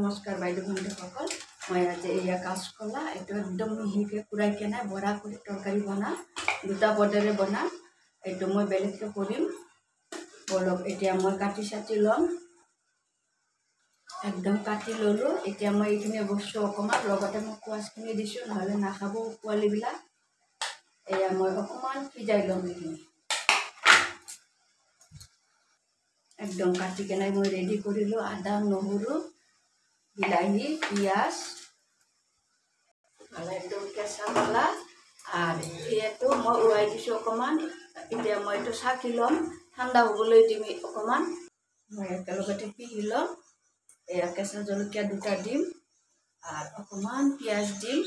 নমস্কাৰ বাইদেউ ভণ্টিসকল। মই আজি এয়া কাঁচকলা এইটো একদম মিহিকৈ কুৰাই কেনে বৰা কৰি তৰকাৰী বনাম, দুটা পদেৰে বনাম। এইটো মই বেলেগকৈ কৰিম। বলক এতিয়া মই কাটি চাটি ল'ম। একদম কাটি ল'লোঁ। এতিয়া মই এইখিনি বস্তু অকণমান লগতে মই কোৱাচখিনি দিছোঁ, নহ'লে নাখাব পোৱালিবিলাক। এয়া মই অকণমান সিজাই ল'ম এইখিনি। একদম কাটি কেনে মই ৰেডি কৰিলোঁ। আদা, নহৰু, বিলাহী, পিঁয়াজ, একদম কেঁচা কলা আৰু এইটো মই উৰাই দিছোঁ অকণমান। এতিয়া মই এইটো চাকি ল'ম, ঠাণ্ডা হ'বলৈ দিম অকণমান। মই একেলগতে পিহি ল'ম। এয়া কেঁচা জলকীয়া দুটা দিম আৰু অকণমান পিঁয়াজ দিম।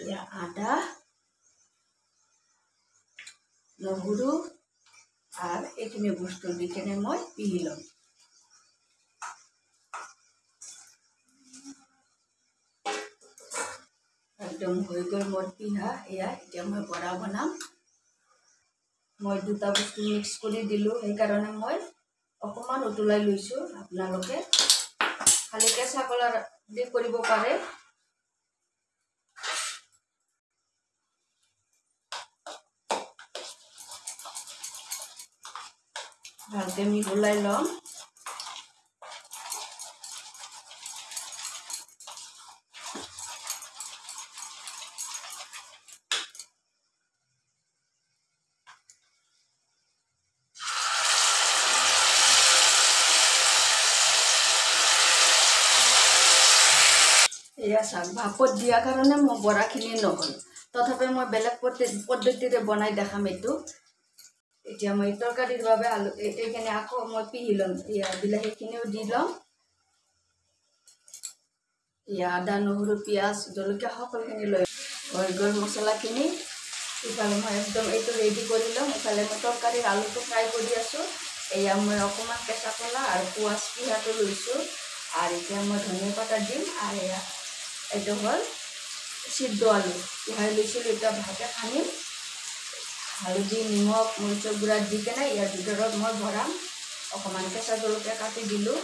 এয়া আদা, নহৰু আর এইখিনি বস্তু দি কেনে মই পিহি ল'ম। একদম হৈ গ'ল মোৰ পিহা। এয়া এতিয়া মই বৰা বনাম। মই দুটা বস্তু মিক্স কৰি দিলোঁ, সেইকাৰণে মই অকণমান উতলাই লৈছোঁ। আপোনালোকে খালি কেঁচা কলা দি কৰিব পাৰে। ভালকৈ মিহলাই ল'ম। এয়া চাওক, ভাপত দিয়াৰ কাৰণে মোৰ বৰাখিনি নহ'ল। তথাপি মই বেলেগ পদ্ধতিৰে বনাই দেখাম এইটো। এতিয়া মই তৰকাৰীৰ বাবে আলু এইখিনি আকৌ মই পিহি ল'ম। এয়া বিলাহীখিনিও দি ল'ম। এয়া আদা, নহৰু, পিঁয়াজ, জলকীয়া সকলোখিনি লৈ হৈ গ'ল মছলাখিনি। ইফালে মই একদম এইটো ৰেডি কৰি ল'ম। ইফালে মই তৰকাৰীৰ আলুটো ফ্ৰাই কৰি আছোঁ। এয়া মই অকণমান কেঁচা কলা আৰু পিঁয়াজ পিহাটো লৈছোঁ। আৰু এতিয়া মই ধনিয়া পাতা দিম। আৰু এয়া এইটো হ'ল সিদ্ধ আলু উহাই লৈছিলোঁ। এতিয়া ভালকৈ সানিম। হালধি, নিমখ, মৰিচৰ গুড়া দি কেনে ইয়াৰ ভিতৰত মই ভৰাম। অকণমান কেঁচা জলকীয়া কাটি দিলোঁ।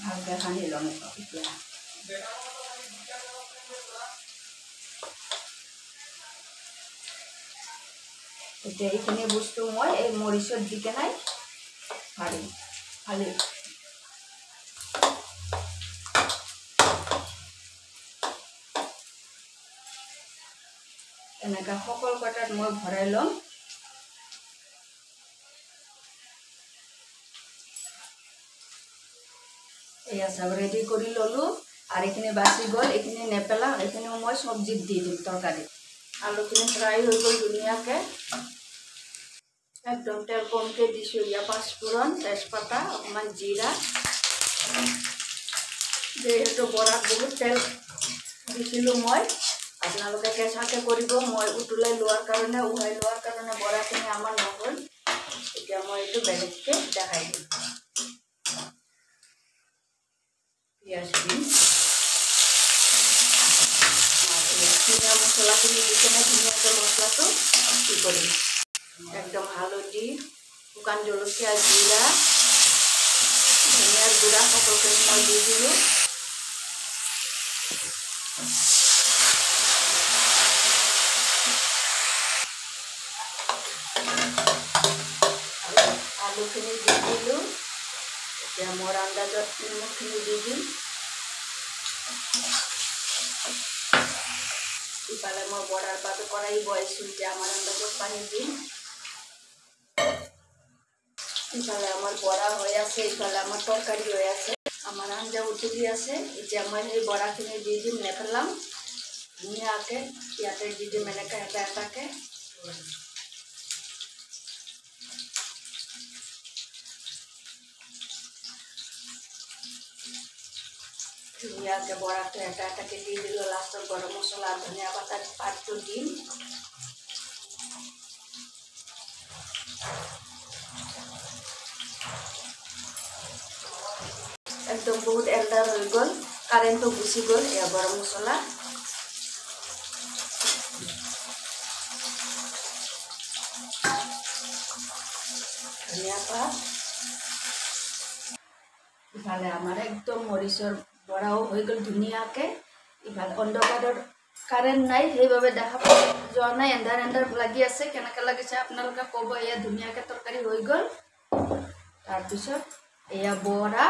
ভালকৈ সানি ল'ম এতিয়া। এতিয়া এইখিনি বস্তু মই এই মৰিচত দি কেনে ভাজিম। এনেকৈ সকলো কটাত মই ভৰাই ল'ম। এয়া চাওক, ৰেডি কৰি ল'লোঁ। আৰু এইখিনি বাচি গ'ল, এইখিনি নেপেলাওঁ। এইখিনিও মই চব্জিত দি দিম তৰকাৰীত। আলুখিনি ফ্ৰাই হৈ গ'ল ধুনীয়াকৈ। একদম তেল কমকৈ দিছোঁ। ইয়াৰ পাঁচফোৰণ, তেজপাতা, অকণমান জিৰা। যিহেতু বৰাত বহুত তেল দিছিলোঁ মই, আপোনালোকে কেঁচাকৈ কৰিব। মই উতলাই লোৱাৰ কাৰণে, উহাই লোৱাৰ কাৰণে বৰাখিনি আমাৰ নহ'ল। এতিয়া মই এইটো বেলেগকৈ দেখাই দিম। পিঁয়াজ দিম। ধনিয়া মছলাখিনি দি কেনে ধুনীয়াকৈ মছলাটো কি কৰিম। একদম হালধি, শুকান জলকীয়া, জিৰা, ধনিয়াৰ গুড়া সকলোখিনি মই দি দিলোঁ। আলুখিনি দি দিলোঁ। এতিয়া মোৰ আন্দাজত নিমখখিনি দি দিম। ইফালে মই বৰাৰ পাতো কৰাই বহাইছোঁ। এতিয়া আমাৰ আন্দাজত পানী দিম। ইফালে আমাৰ বৰা হৈ আছে, ইফালে আমাৰ তৰকাৰী হৈ আছে, আমাৰ আঞ্জা উতলি আছে। এতিয়া মই সেই বৰাখিনি দি দিম, নেপেলাম। ধুনীয়াকৈ ইয়াতে দি দিম এনেকৈ এটা এটাকৈ। ধুনীয়াকৈ বৰাটো এটা এটাকৈ দি দিলোঁ। লাষ্টত গৰম মছলা, ধনিয়া পাতাৰ পাতটো দিম। একদম বহুত এল্ডাৰ হৈ গ'ল, কাৰেণ্টটো গুচি গ'ল। এয়া গৰম মছলা, ধনিয়া পাত, ইফালে আমাৰ একদম মৰিচৰ বৰাও হৈ গ'ল ধুনীয়াকৈ। ইফালে অন্ধকাৰৰ কাৰেণ্ট নাই, সেইবাবে দেখা যোৱা নাই, এন্ধাৰ এন্ধাৰ লাগি আছে। কেনেকৈ লাগিছে আপোনালোকে ক'ব। এয়া ধুনীয়াকৈ তৰকাৰী হৈ গ'ল। তাৰপিছত এয়া বৰা